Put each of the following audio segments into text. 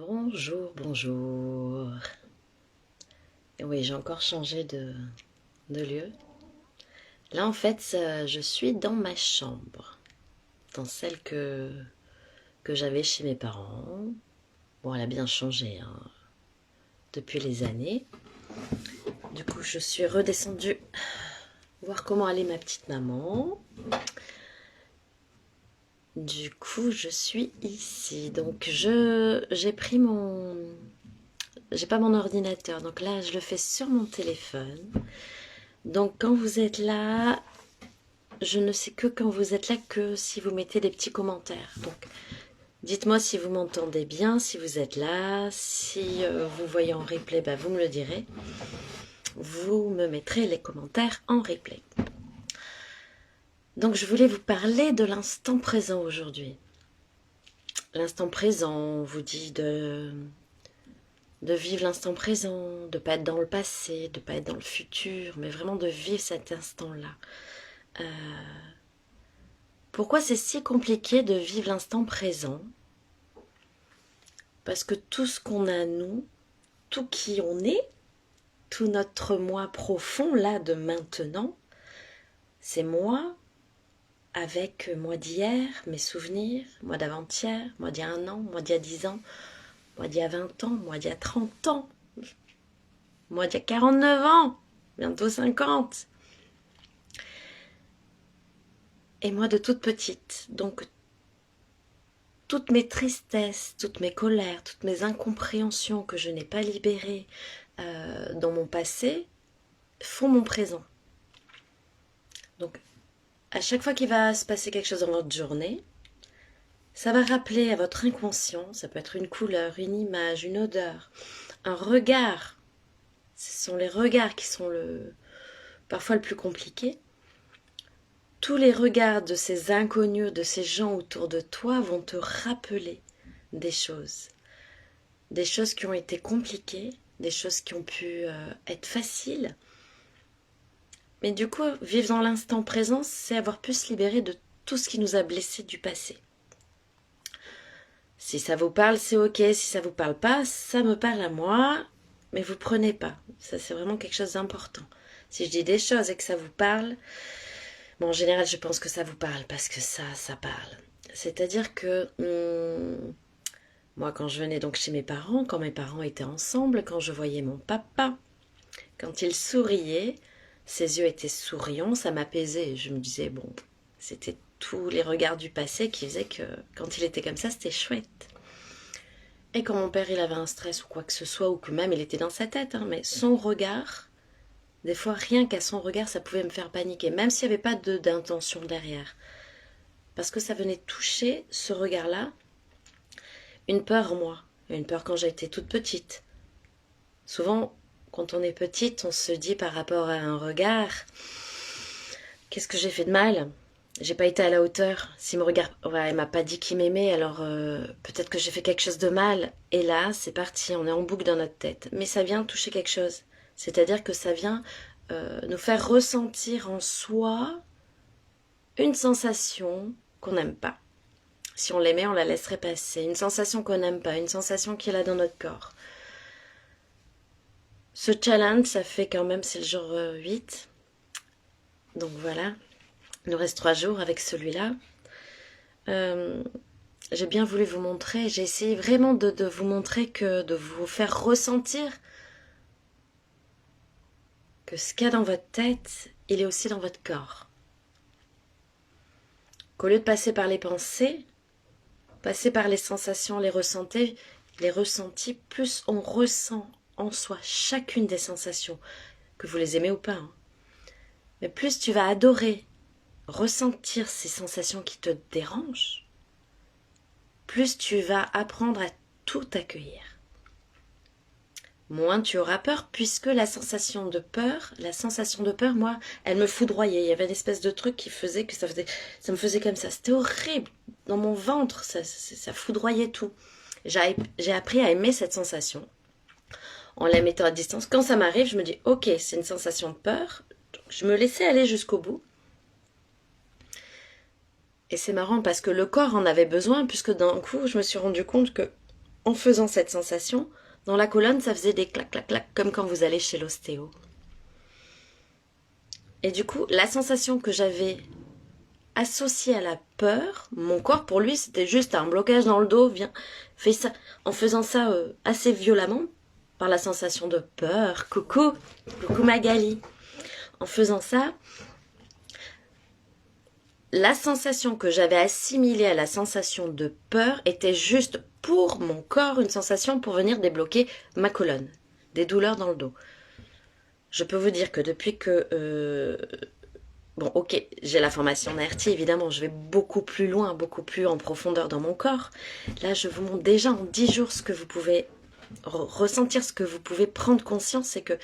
Bonjour, bonjour. Et oui, j'ai encore changé de lieu. Là, en fait, je suis dans ma chambre, dans celle que j'avais chez mes parents. Bon, elle a bien changé hein, depuis les années. Du coup, je suis redescendue voir comment allait ma petite maman. Du coup, je suis ici. Donc, j'ai pris mon... J'ai pas mon ordinateur, donc là, je le fais sur mon téléphone. Donc, quand vous êtes là, je ne sais que quand vous êtes là que si vous mettez des petits commentaires. Donc, dites-moi si vous m'entendez bien, si vous êtes là. Si vous voyez en replay, bah, vous me le direz. Vous me mettrez les commentaires en replay. Donc, je voulais vous parler de l'instant présent aujourd'hui. L'instant présent, on vous dit de vivre l'instant présent, de ne pas être dans le passé, de ne pas être dans le futur, mais vraiment de vivre cet instant-là. Pourquoi c'est si compliqué de vivre l'instant présent? Parce que tout ce qu'on a nous, tout qui on est, tout notre moi profond là de maintenant, c'est moi avec moi d'hier, mes souvenirs, moi d'avant-hier, moi d'il y a 1 an, moi d'il y a 10 ans, moi d'il y a 20 ans, moi d'il y a 30 ans, moi d'il y a 49 ans, bientôt 50. Et moi de toute petite. Donc toutes mes tristesses, toutes mes colères, toutes mes incompréhensions que je n'ai pas libérées dans mon passé font mon présent. Donc à chaque fois qu'il va se passer quelque chose dans votre journée, ça va rappeler à votre inconscient, ça peut être une couleur, une image, une odeur, un regard. Ce sont les regards qui sont parfois le plus compliqué. Tous les regards de ces inconnus, de ces gens autour de toi vont te rappeler des choses. Des choses qui ont été compliquées, des choses qui ont pu être faciles. Mais du coup, vivre dans l'instant présent, c'est avoir pu se libérer de tout ce qui nous a blessés du passé. Si ça vous parle, c'est ok. Si ça vous parle pas, ça me parle à moi, mais vous prenez pas. Ça, c'est vraiment quelque chose d'important. Si je dis des choses et que ça vous parle, bon, en général, je pense que ça vous parle parce que ça parle. C'est-à-dire que moi, quand je venais donc chez mes parents, quand mes parents étaient ensemble, quand je voyais mon papa, quand il souriait, ses yeux étaient souriants, ça m'apaisait. Je me disais, bon, c'était tous les regards du passé qui faisaient que quand il était comme ça, c'était chouette. Et quand mon père il avait un stress ou quoi que ce soit, ou que même il était dans sa tête, hein, mais son regard, des fois rien qu'à son regard, ça pouvait me faire paniquer, même s'il n'y avait pas d'intention derrière. Parce que ça venait toucher ce regard-là, une peur en moi, une peur quand j'étais toute petite. Souvent, quand on est petite, on se dit par rapport à un regard, qu'est-ce que j'ai fait de mal? J'ai pas été à la hauteur. S'il me regarde, ouais, elle m'a pas dit qu'il m'aimait, alors peut-être que j'ai fait quelque chose de mal. Et là, c'est parti, on est en boucle dans notre tête. Mais ça vient toucher quelque chose. C'est-à-dire que ça vient nous faire ressentir en soi une sensation qu'on n'aime pas. Si on l'aimait, on la laisserait passer. Une sensation qu'on n'aime pas, une sensation qui est là dans notre corps. Ce challenge, ça fait quand même, c'est le jour 8. Donc voilà, il nous reste 3 jours avec celui-là. J'ai bien voulu vous montrer, j'ai essayé vraiment de vous montrer de vous faire ressentir que ce qu'il y a dans votre tête, il est aussi dans votre corps. Qu'au lieu de passer par les pensées, passer par les sensations, les ressentis, plus on ressent en soi chacune des sensations, que vous les aimez ou pas, hein. Mais plus tu vas adorer ressentir ces sensations qui te dérangent, plus tu vas apprendre à tout accueillir. Moins tu auras peur, puisque la sensation de peur, moi, elle me foudroyait. Il y avait une espèce de truc qui faisait que ça me faisait comme ça. C'était horrible. Dans mon ventre, ça foudroyait tout. J'ai appris à aimer cette sensation en la mettant à distance. Quand ça m'arrive, je me dis, ok, c'est une sensation de peur. Donc, je me laissais aller jusqu'au bout. Et c'est marrant parce que le corps en avait besoin, puisque d'un coup, je me suis rendu compte que en faisant cette sensation, dans la colonne, ça faisait des clac, clac, clac, comme quand vous allez chez l'ostéo. Et du coup, la sensation que j'avais associée à la peur, mon corps, pour lui, c'était juste un blocage dans le dos, viens, fais ça. En faisant ça assez violemment, par la sensation de peur, coucou Magali. En faisant ça, la sensation que j'avais assimilée à la sensation de peur était juste pour mon corps une sensation pour venir débloquer ma colonne, des douleurs dans le dos. Je peux vous dire que depuis que... bon, ok, j'ai la formation en ART, évidemment, je vais beaucoup plus loin, beaucoup plus en profondeur dans mon corps. Là, je vous montre déjà en 10 jours ce que vous pouvez ressentir, ce que vous pouvez prendre conscience, c'est que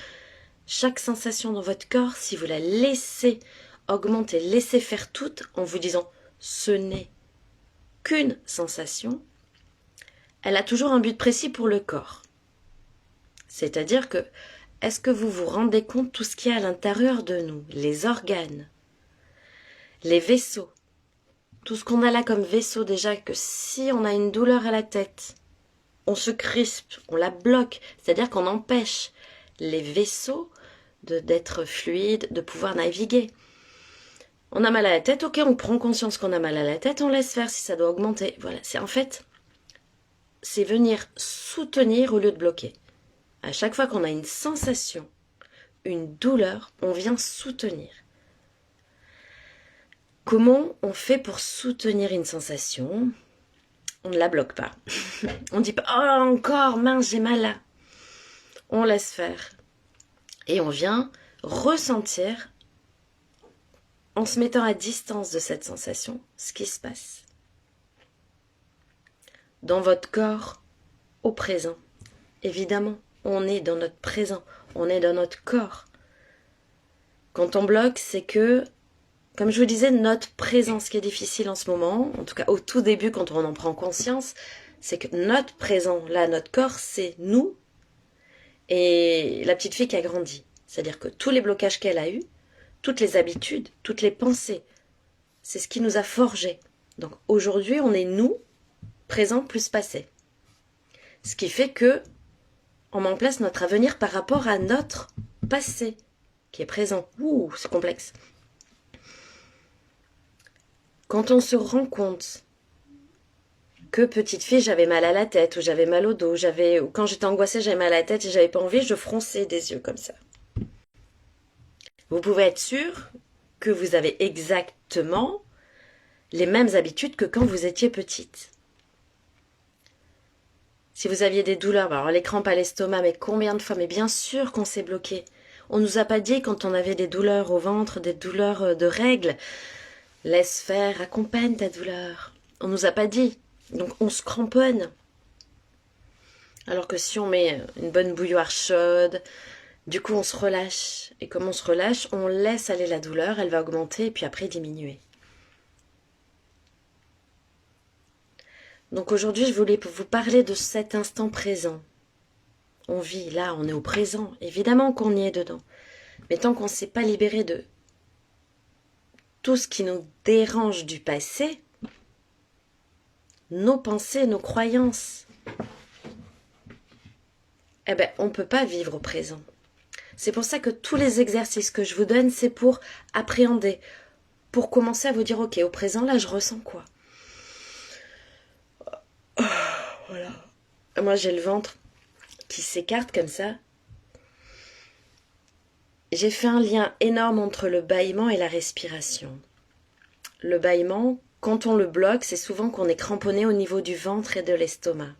chaque sensation dans votre corps, si vous la laissez augmenter, laissez faire toute en vous disant ce n'est qu'une sensation, elle a toujours un but précis pour le corps. C'est-à-dire que, est-ce que vous vous rendez compte de tout ce qu'il y a à l'intérieur de nous, les organes, les vaisseaux, tout ce qu'on a là comme vaisseau déjà, que si on a une douleur à la tête, on se crispe, on la bloque, c'est-à-dire qu'on empêche les vaisseaux d'être fluides, de pouvoir naviguer. On a mal à la tête, ok, on prend conscience qu'on a mal à la tête, on laisse faire si ça doit augmenter. Voilà, c'est en fait, c'est venir soutenir au lieu de bloquer. À chaque fois qu'on a une sensation, une douleur, on vient soutenir. Comment on fait pour soutenir une sensation? On ne la bloque pas. On ne dit pas « Oh, encore, mince, j'ai mal là ». On laisse faire. Et on vient ressentir, en se mettant à distance de cette sensation, ce qui se passe. Dans votre corps, au présent. Évidemment, on est dans notre présent, on est dans notre corps. Quand on bloque, c'est que, comme je vous disais, notre présence qui est difficile en ce moment, en tout cas au tout début quand on en prend conscience, c'est que notre présent, là, notre corps, c'est nous et la petite fille qui a grandi. C'est-à-dire que tous les blocages qu'elle a eus, toutes les habitudes, toutes les pensées, c'est ce qui nous a forgés. Donc aujourd'hui, on est nous, présent plus passé. Ce qui fait que on met en place notre avenir par rapport à notre passé, qui est présent. Ouh, c'est complexe. Quand on se rend compte que petite fille, j'avais mal à la tête, ou j'avais mal au dos, ou quand j'étais angoissée, j'avais mal à la tête et j'avais pas envie, je fronçais des yeux comme ça. Vous pouvez être sûr que vous avez exactement les mêmes habitudes que quand vous étiez petite. Si vous aviez des douleurs, alors les crampes à l'estomac, mais combien de fois? Mais bien sûr qu'on s'est bloqué. On nous a pas dit quand on avait des douleurs au ventre, des douleurs de règles, laisse faire, accompagne ta douleur. On nous a pas dit. Donc on se cramponne. Alors que si on met une bonne bouilloire chaude, du coup on se relâche. Et comme on se relâche, on laisse aller la douleur, elle va augmenter et puis après diminuer. Donc aujourd'hui, je voulais vous parler de cet instant présent. On vit là, on est au présent. Évidemment qu'on y est dedans. Mais tant qu'on ne s'est pas libéré de tout ce qui nous dérange du passé, nos pensées, nos croyances, eh ben, on ne peut pas vivre au présent. C'est pour ça que tous les exercices que je vous donne, c'est pour appréhender, pour commencer à vous dire, ok, au présent, là, je ressens quoi? Voilà. Moi, j'ai le ventre qui s'écarte comme ça. J'ai fait un lien énorme entre le bâillement et la respiration. Le bâillement, quand on le bloque, c'est souvent qu'on est cramponné au niveau du ventre et de l'estomac.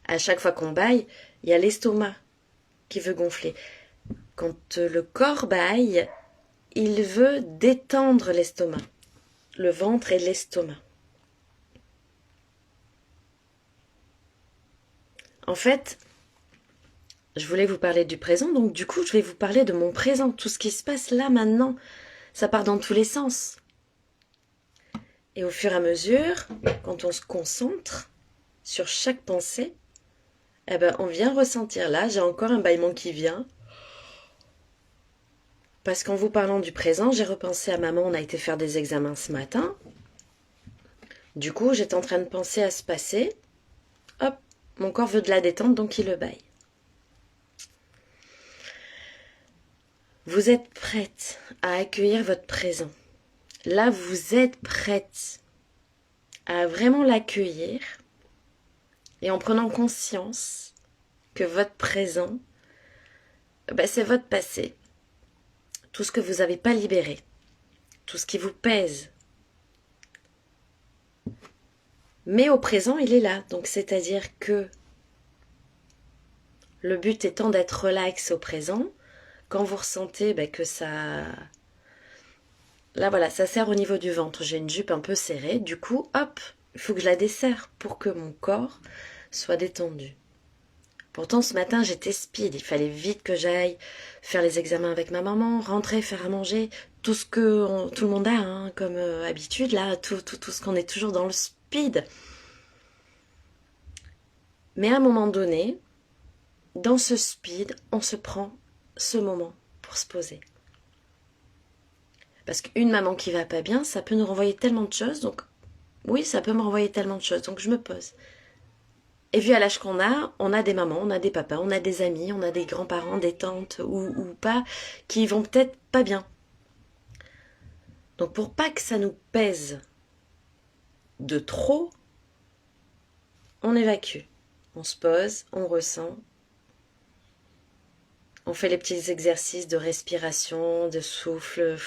À chaque fois qu'on bâille, il y a l'estomac qui veut gonfler. Quand le corps bâille, il veut détendre l'estomac, le ventre et l'estomac. En fait, je voulais vous parler du présent, donc du coup, je vais vous parler de mon présent, tout ce qui se passe là, maintenant. Ça part dans tous les sens. Et au fur et à mesure, quand on se concentre sur chaque pensée, eh ben, on vient ressentir là, j'ai encore un bâillement qui vient. Parce qu'en vous parlant du présent, j'ai repensé à maman, on a été faire des examens ce matin. Du coup, j'étais en train de penser à ce passé. Hop, Mon corps veut de la détente, donc il le baille. Vous êtes prête à accueillir votre présent. Là, vous êtes prête à vraiment l'accueillir et en prenant conscience que votre présent, c'est votre passé. Tout ce que vous n'avez pas libéré, tout ce qui vous pèse. Mais au présent, il est là. Donc, c'est-à-dire que le but étant d'être relax au présent, quand vous ressentez que ça... Là, voilà, ça serre au niveau du ventre. J'ai une jupe un peu serrée. Du coup, hop, il faut que je la desserre pour que mon corps soit détendu. Pourtant, ce matin, j'étais speed. Il fallait vite que j'aille faire les examens avec ma maman, rentrer, faire à manger. Tout ce que tout le monde a comme habitude, là, tout ce qu'on est toujours dans le speed. Mais à un moment donné, dans ce speed, on se prend ce moment pour se poser. Parce qu'une maman qui va pas bien, ça peut nous renvoyer tellement de choses. Donc, oui, ça peut me renvoyer tellement de choses. Donc, je me pose. Et vu à l'âge qu'on a, on a des mamans, on a des papas, on a des amis, on a des grands-parents, des tantes ou pas, qui vont peut-être pas bien. Donc, pour pas que ça nous pèse de trop, on évacue. On se pose, on ressent. On fait les petits exercices de respiration, de souffle.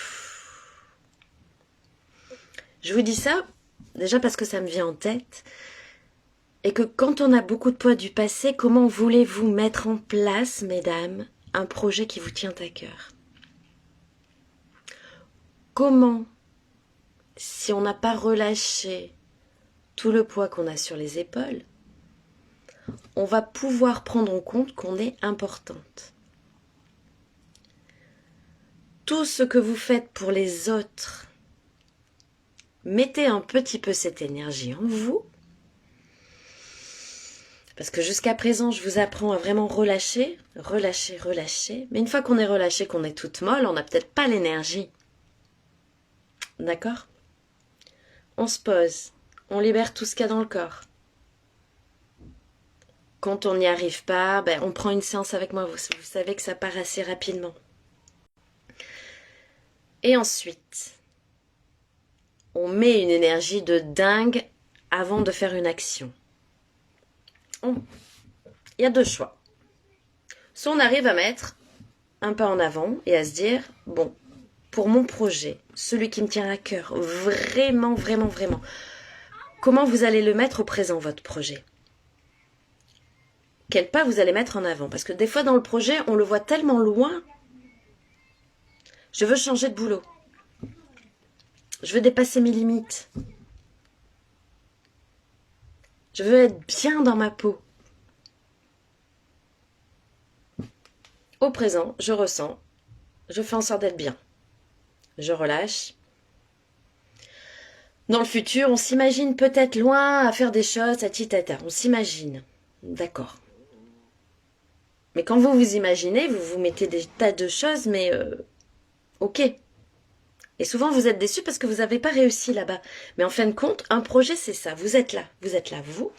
Je vous dis ça, déjà parce que ça me vient en tête, et que quand on a beaucoup de poids du passé, comment voulez-vous mettre en place, mesdames, un projet qui vous tient à cœur? Comment, si on n'a pas relâché tout le poids qu'on a sur les épaules, on va pouvoir prendre en compte qu'on est importante? Tout ce que vous faites pour les autres, mettez un petit peu cette énergie en vous. Parce que jusqu'à présent, je vous apprends à vraiment relâcher. Mais une fois qu'on est relâché, qu'on est toute molle, on n'a peut-être pas l'énergie. D'accord? On se pose. On libère tout ce qu'il y a dans le corps. Quand on n'y arrive pas, on prend une séance avec moi. Vous savez que ça part assez rapidement. Et ensuite, on met une énergie de dingue avant de faire une action. Il y a deux choix. Soit on arrive à mettre un pas en avant et à se dire, bon, pour mon projet, celui qui me tient à cœur, vraiment, vraiment, vraiment, comment vous allez le mettre au présent, votre projet? Quel pas vous allez mettre en avant? Parce que des fois dans le projet, on le voit tellement loin. Je veux changer de boulot. Je veux dépasser mes limites. Je veux être bien dans ma peau. Au présent, je ressens. Je fais en sorte d'être bien. Je relâche. Dans le futur, on s'imagine peut-être loin à faire des choses à titata. On s'imagine. D'accord. Mais quand vous vous imaginez, vous vous mettez des tas de choses, mais ok. Et souvent, vous êtes déçus parce que vous n'avez pas réussi là-bas. Mais en fin de compte, un projet, c'est ça. Vous êtes là. Vous êtes là, vous.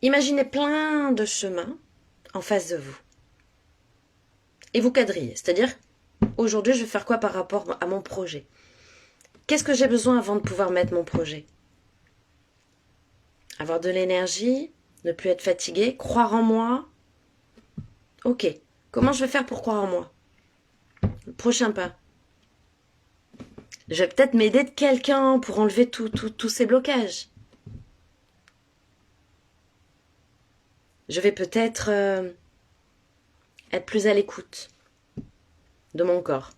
Imaginez plein de chemins en face de vous. Et vous quadrillez. C'est-à-dire, aujourd'hui, je vais faire quoi par rapport à mon projet? Qu'est-ce que j'ai besoin avant de pouvoir mettre mon projet? Avoir de l'énergie, ne plus être fatigué, croire en moi. Ok. Comment je vais faire pour croire en moi? Le prochain pas. Je vais peut-être m'aider de quelqu'un pour enlever tous ces blocages. Je vais peut-être être plus à l'écoute de mon corps.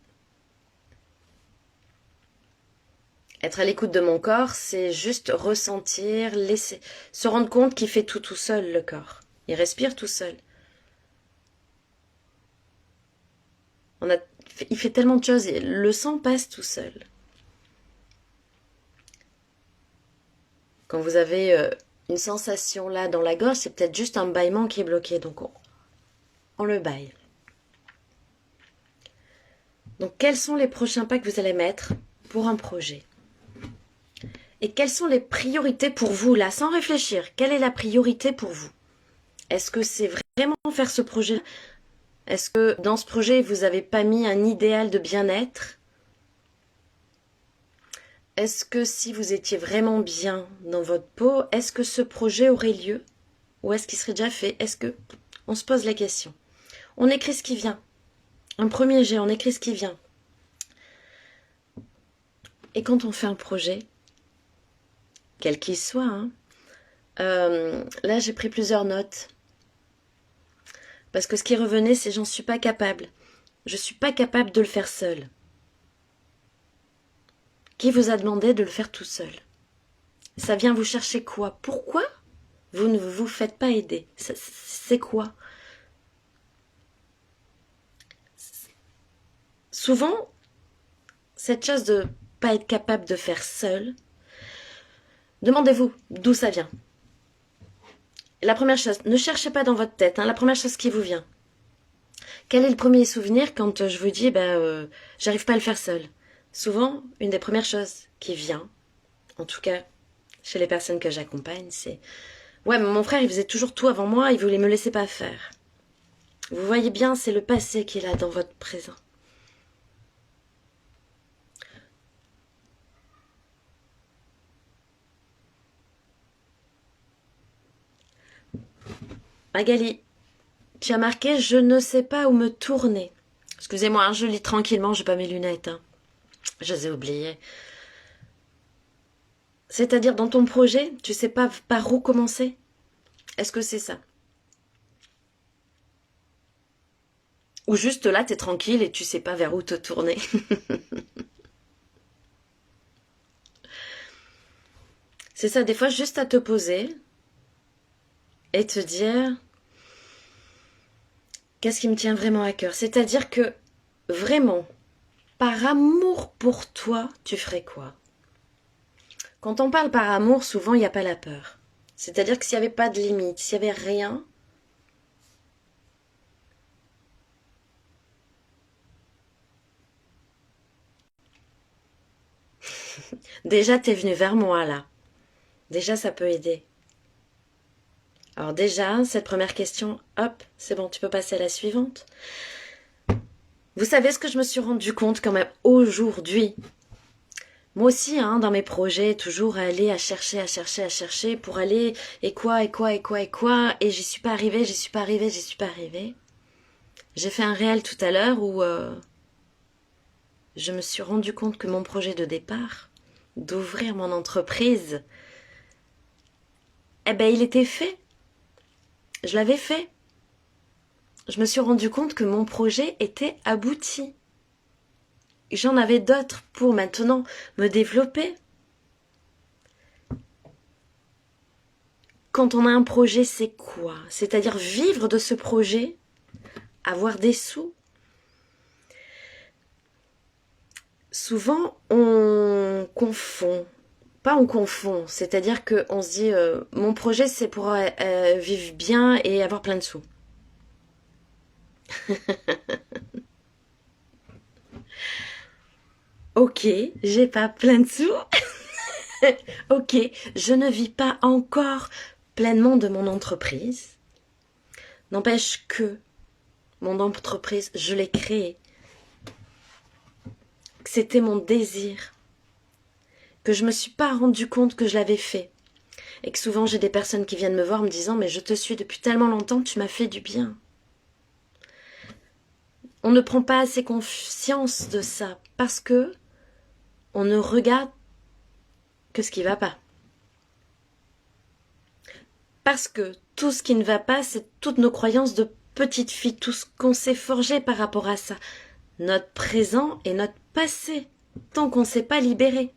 Être à l'écoute de mon corps, c'est juste ressentir, laisser, se rendre compte qu'il fait tout seul, le corps. Il respire tout seul. Il fait tellement de choses, le sang passe tout seul. Quand vous avez une sensation là dans la gorge, c'est peut-être juste un bâillement qui est bloqué, donc on le bâille. Donc quels sont les prochains pas que vous allez mettre pour un projet? Et quelles sont les priorités pour vous, là, sans réfléchir? Quelle est la priorité pour vous? Est-ce que c'est vraiment faire ce projet? Est-ce que dans ce projet, vous n'avez pas mis un idéal de bien-être? Est-ce que si vous étiez vraiment bien dans votre peau, est-ce que ce projet aurait lieu? Ou est-ce qu'il serait déjà fait? Est-ce que... On se pose la question. On écrit ce qui vient. Un premier jet, on écrit ce qui vient. Et quand on fait un projet, quel qu'il soit, hein, là j'ai pris plusieurs notes. Parce que ce qui revenait, c'est j'en suis pas capable. Je suis pas capable de le faire seul. Qui vous a demandé de le faire tout seul? Ça vient vous chercher quoi? Pourquoi vous ne vous faites pas aider? C'est quoi? Souvent, cette chose de pas être capable de faire seul, demandez-vous d'où ça vient. La première chose, ne cherchez pas dans votre tête, hein, la première chose qui vous vient. Quel est le premier souvenir quand je vous dis j'arrive pas à le faire seul? Souvent, une des premières choses qui vient, en tout cas chez les personnes que j'accompagne, c'est ouais, mais mon frère il faisait toujours tout avant moi, il voulait me laisser pas faire. Vous voyez bien, c'est le passé qui est là dans votre présent. Magali, tu as marqué je ne sais pas où me tourner. Excusez-moi, hein, je lis tranquillement, j'ai pas mes lunettes. Hein. Je les ai oubliées. C'est-à-dire dans ton projet, tu sais pas par où commencer? Est-ce que c'est ça? Ou juste là, t'es tranquille et tu sais pas vers où te tourner? C'est ça, des fois, juste à te poser et te dire qu'est-ce qui me tient vraiment à cœur. C'est-à-dire que vraiment, par amour pour toi, tu ferais quoi? Quand on parle par amour, souvent, il n'y a pas la peur. C'est-à-dire que s'il n'y avait pas de limite, s'il n'y avait rien, déjà, t'es venu vers moi, là. Déjà, ça peut aider. Alors déjà, cette première question, hop, c'est bon, tu peux passer à la suivante. Vous savez ce que je me suis rendu compte quand même aujourd'hui? Moi aussi, hein, dans mes projets, toujours aller à chercher pour aller et quoi, et j'y suis pas arrivée, j'y suis pas arrivée. J'ai fait un réel tout à l'heure où je me suis rendu compte que mon projet de départ, d'ouvrir mon entreprise, eh ben il était fait. Je l'avais fait. Je me suis rendu compte que mon projet était abouti. J'en avais d'autres pour maintenant me développer. Quand on a un projet, c'est quoi? C'est-à-dire vivre de ce projet, avoir des sous. Souvent, on confond. Pas on confond, c'est-à-dire qu'on se dit mon projet c'est pour vivre bien et avoir plein de sous. Ok, j'ai pas plein de sous. Ok, je ne vis pas encore pleinement de mon entreprise. N'empêche que mon entreprise, je l'ai créée. C'était mon désir. Que je me suis pas rendu compte que je l'avais fait. Et que souvent j'ai des personnes qui viennent me voir me disant mais je te suis depuis tellement longtemps, tu m'as fait du bien. On ne prend pas assez conscience de ça parce que on ne regarde que ce qui va pas. Parce que tout ce qui ne va pas, c'est toutes nos croyances de petite fille, tout ce qu'on s'est forgé par rapport à ça. Notre présent et notre passé, tant qu'on ne s'est pas libéré.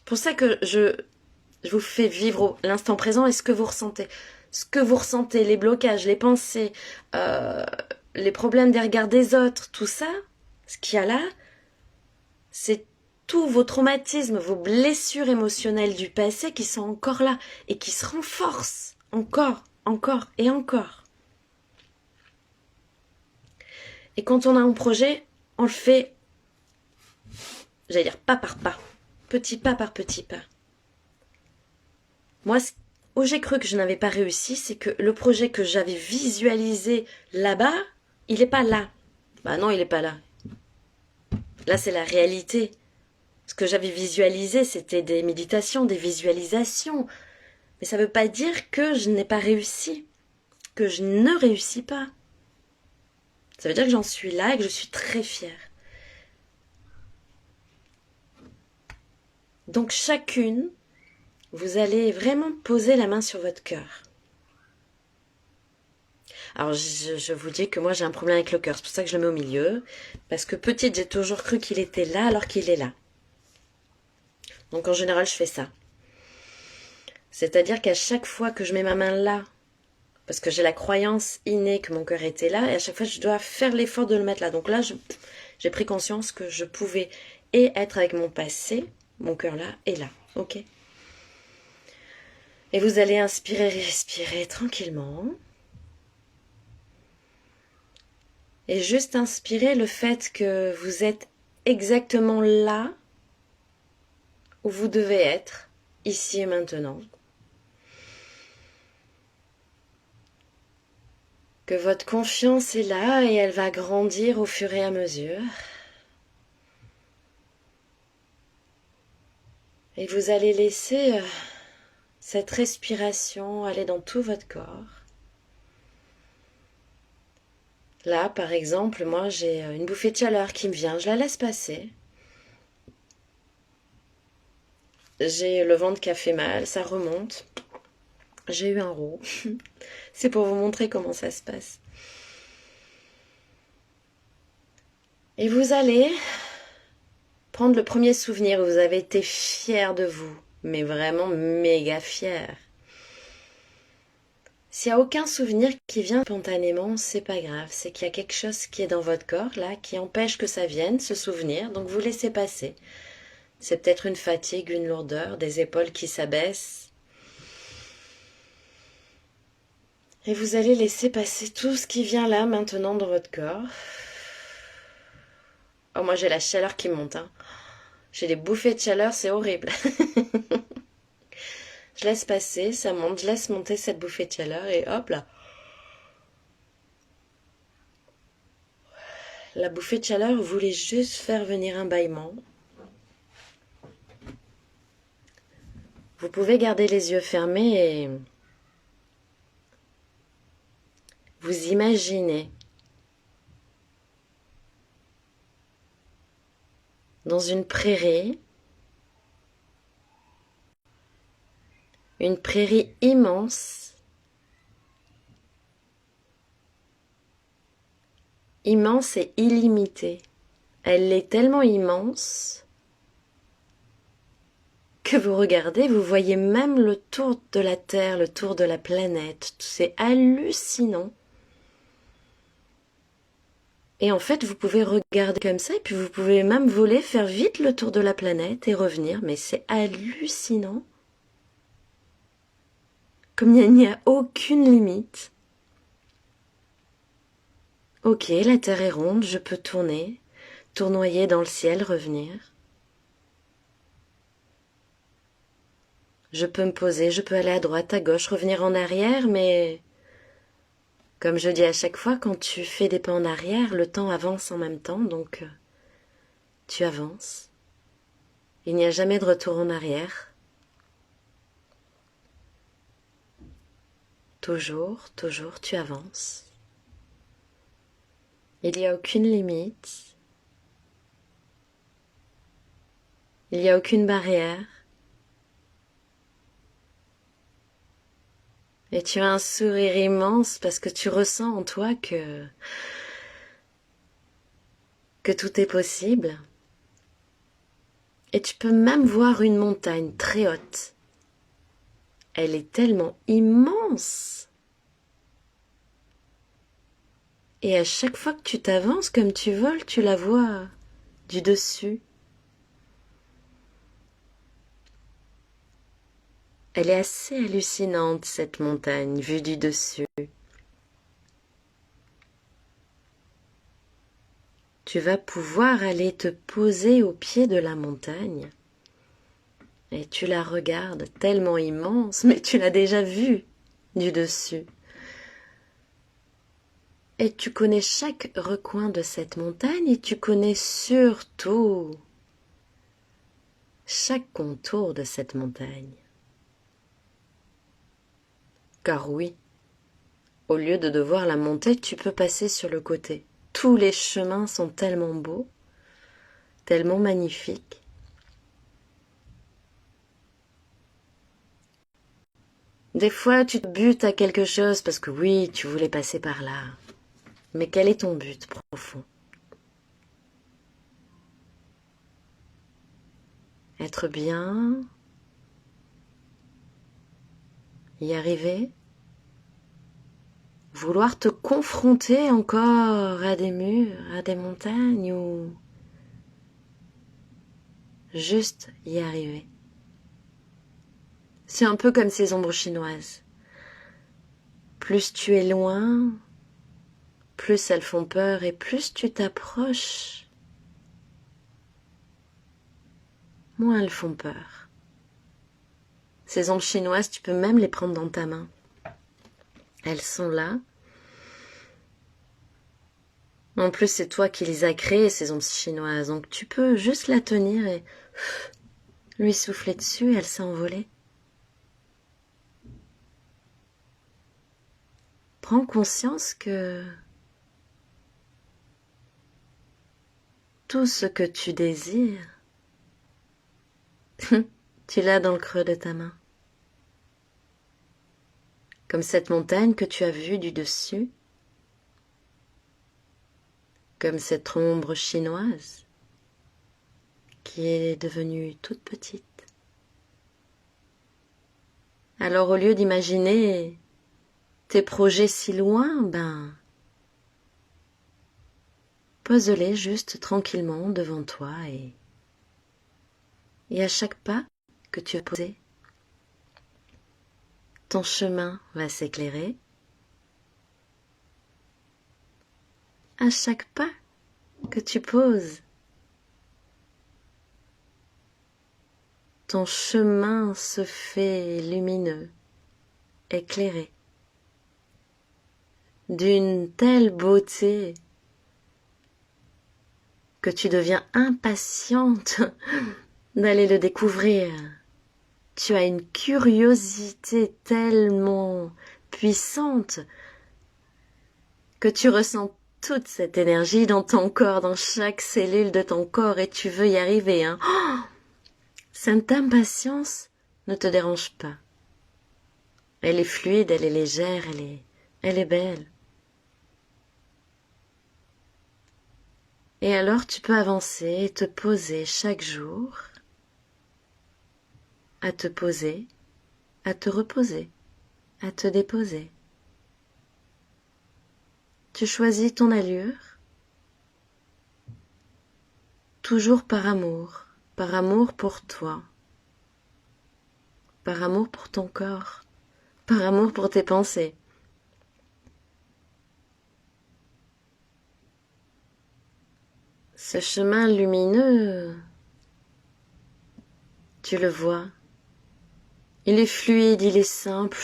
Pour ça que je vous fais vivre l'instant présent et ce que vous ressentez. Ce que vous ressentez, les blocages, les pensées, les problèmes des regards des autres, tout ça, ce qu'il y a là, c'est tous vos traumatismes, vos blessures émotionnelles du passé qui sont encore là et qui se renforcent encore et encore. Et quand on a un projet, on le fait, j'allais dire pas par pas. petit pas par petit pas. Moi, où j'ai cru que je n'avais pas réussi, c'est que le projet que j'avais visualisé là-bas, il n'est pas là. Bah non, il n'est pas là. Là, c'est la réalité. Ce que j'avais visualisé, c'était des méditations, des visualisations. Mais ça ne veut pas dire que je n'ai pas réussi, que je ne réussis pas. Ça veut dire que j'en suis là et que je suis très fière. Donc chacune, vous allez vraiment poser la main sur votre cœur. Alors je vous dis que moi j'ai un problème avec le cœur, c'est pour ça que je le mets au milieu. Parce que petite, j'ai toujours cru qu'il était là alors qu'il est là. Donc en général, je fais ça. C'est-à-dire qu'à chaque fois que je mets ma main là, parce que j'ai la croyance innée que mon cœur était là, et à chaque fois je dois faire l'effort de le mettre là. Donc là, j'ai pris conscience que je pouvais et être avec mon passé, mon cœur là et là. Ok ? Et vous allez inspirer, respirer tranquillement. Et juste inspirer le fait que vous êtes exactement là où vous devez être, ici et maintenant. Que votre confiance est là et elle va grandir au fur et à mesure. Et vous allez laisser cette respiration aller dans tout votre corps. Là, par exemple, moi j'ai une bouffée de chaleur qui me vient, je la laisse passer. J'ai le ventre qui a fait mal, ça remonte. J'ai eu un roux. C'est pour vous montrer comment ça se passe. Et vous allez prendre le premier souvenir où vous avez été fier de vous, mais vraiment méga fier. S'il n'y a aucun souvenir qui vient spontanément, c'est pas grave. C'est qu'il y a quelque chose qui est dans votre corps, là, qui empêche que ça vienne, ce souvenir. Donc vous laissez passer. C'est peut-être une fatigue, une lourdeur, des épaules qui s'abaissent. Et vous allez laisser passer tout ce qui vient là, maintenant, dans votre corps. Oh, moi j'ai la chaleur qui monte, hein. J'ai des bouffées de chaleur, c'est horrible. Je laisse passer, ça monte, je laisse monter cette bouffée de chaleur et hop là. La bouffée de chaleur voulait juste faire venir un bâillement. Vous pouvez garder les yeux fermés et vous imaginez dans une prairie immense, immense et illimitée. Elle est tellement immense que vous regardez, vous voyez même le tour de la Terre, le tour de la planète. C'est hallucinant. Et en fait, vous pouvez regarder comme ça, et puis vous pouvez même voler, faire vite le tour de la planète et revenir, mais c'est hallucinant. Comme il n'y a aucune limite. Ok, la Terre est ronde, je peux tourner, tournoyer dans le ciel, revenir. Je peux me poser, je peux aller à droite, à gauche, revenir en arrière, mais comme je dis à chaque fois, quand tu fais des pas en arrière, le temps avance en même temps, donc tu avances. Il n'y a jamais de retour en arrière. Toujours, toujours, tu avances. Il n'y a aucune limite. Il n'y a aucune barrière. Et tu as un sourire immense parce que tu ressens en toi que tout est possible. Et tu peux même voir une montagne très haute. Elle est tellement immense. Et à chaque fois que tu t'avances comme tu voles, tu la vois du dessus. Elle est assez hallucinante, cette montagne, vue du dessus. Tu vas pouvoir aller te poser au pied de la montagne et tu la regardes tellement immense, mais tu l'as déjà vue du dessus. Et tu connais chaque recoin de cette montagne et tu connais surtout chaque contour de cette montagne. Car oui, au lieu de devoir la monter, tu peux passer sur le côté. Tous les chemins sont tellement beaux, tellement magnifiques. Des fois, tu te butes à quelque chose parce que oui, tu voulais passer par là. Mais quel est ton but profond? Être bien? Y arriver? Vouloir te confronter encore à des murs, à des montagnes ou juste y arriver? C'est un peu comme ces ombres chinoises. Plus tu es loin, plus elles font peur et plus tu t'approches, moins elles font peur. Ces ombres chinoises, tu peux même les prendre dans ta main. Elles sont là. En plus, c'est toi qui les as créées, ces ombres chinoises. Donc tu peux juste la tenir et lui souffler dessus et elle s'est envolée. Prends conscience que tout ce que tu désires, tu l'as dans le creux de ta main. Comme cette montagne que tu as vue du dessus, comme cette ombre chinoise qui est devenue toute petite. Alors au lieu d'imaginer tes projets si loin, pose-les juste tranquillement devant toi et à chaque pas que tu vas poser, ton chemin va s'éclairer. À chaque pas que tu poses, ton chemin se fait lumineux, éclairé, d'une telle beauté que tu deviens impatiente d'aller le découvrir. Tu as une curiosité tellement puissante que tu ressens toute cette énergie dans ton corps, dans chaque cellule de ton corps et tu veux y arriver. Oh, cette impatience ne te dérange pas. Elle est fluide, elle est légère, elle est belle. Et alors tu peux avancer et te poser chaque jour, à te poser, à te reposer, à te déposer. Tu choisis ton allure, toujours par amour pour toi, par amour pour ton corps, par amour pour tes pensées. Ce chemin lumineux, tu le vois, il est fluide, il est simple.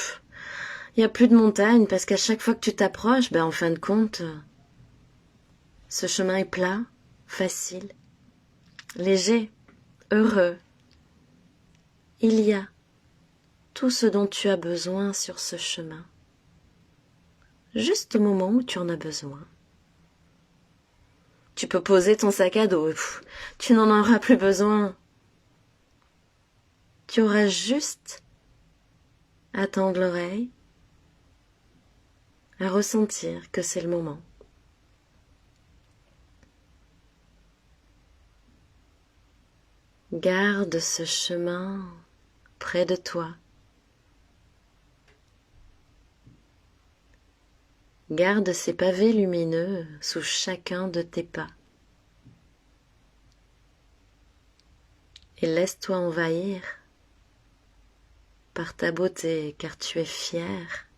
Il n'y a plus de montagne parce qu'à chaque fois que tu t'approches, en fin de compte, ce chemin est plat, facile, léger, heureux. Il y a tout ce dont tu as besoin sur ce chemin, juste au moment où tu en as besoin. Tu peux poser ton sac à dos, tu n'en auras plus besoin. Tu auras juste à tendre l'oreille, à ressentir que c'est le moment. Garde ce chemin près de toi. Garde ces pavés lumineux sous chacun de tes pas. Et laisse-toi envahir par ta beauté, car tu es fière,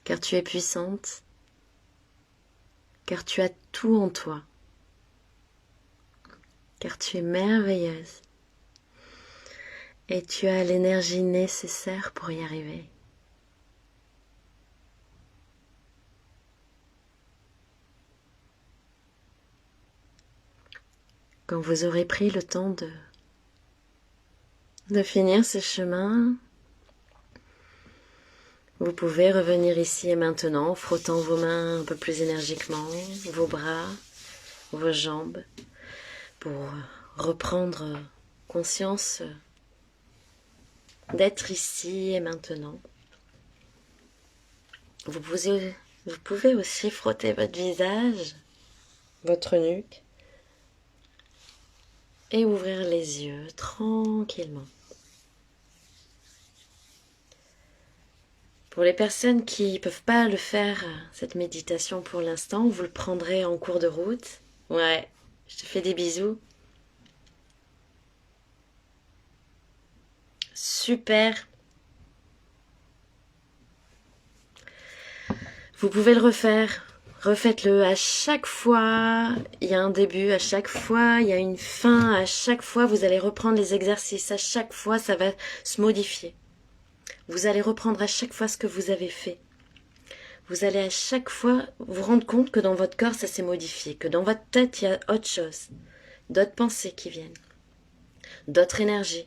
car tu es puissante, car tu as tout en toi, car tu es merveilleuse. Et tu as l'énergie nécessaire pour y arriver. Quand vous aurez pris le temps de finir ce chemin, vous pouvez revenir ici et maintenant, frottant vos mains un peu plus énergiquement, vos bras, vos jambes, pour reprendre conscience d'être ici et maintenant. Vous pouvez aussi frotter votre visage, votre nuque, et ouvrir les yeux tranquillement. Pour les personnes qui ne peuvent pas le faire, cette méditation pour l'instant, vous le prendrez en cours de route. Ouais, je te fais des bisous. Super. Vous pouvez le refaire. Refaites-le à chaque fois, il y a un début, à chaque fois, il y a une fin, à chaque fois, vous allez reprendre les exercices, à chaque fois, ça va se modifier. Vous allez reprendre à chaque fois ce que vous avez fait. Vous allez à chaque fois vous rendre compte que dans votre corps, ça s'est modifié, que dans votre tête, il y a autre chose, d'autres pensées qui viennent, d'autres énergies.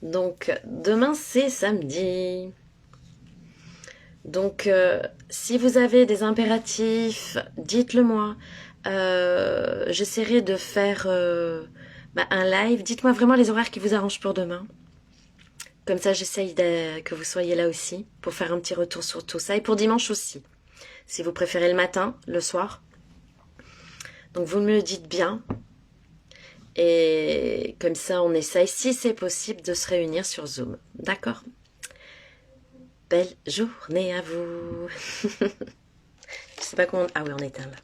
Donc, demain, c'est samedi. Donc, si vous avez des impératifs, dites-le moi. J'essaierai de faire un live. Dites-moi vraiment les horaires qui vous arrangent pour demain. Comme ça, j'essaye que vous soyez là aussi pour faire un petit retour sur tout ça. Et pour dimanche aussi. Si vous préférez le matin, le soir. Donc, vous me le dites bien. Et comme ça, on essaye, si c'est possible, de se réunir sur Zoom. D'accord ? Belle journée à vous. Je sais pas comment... Ah oui, on éteint là.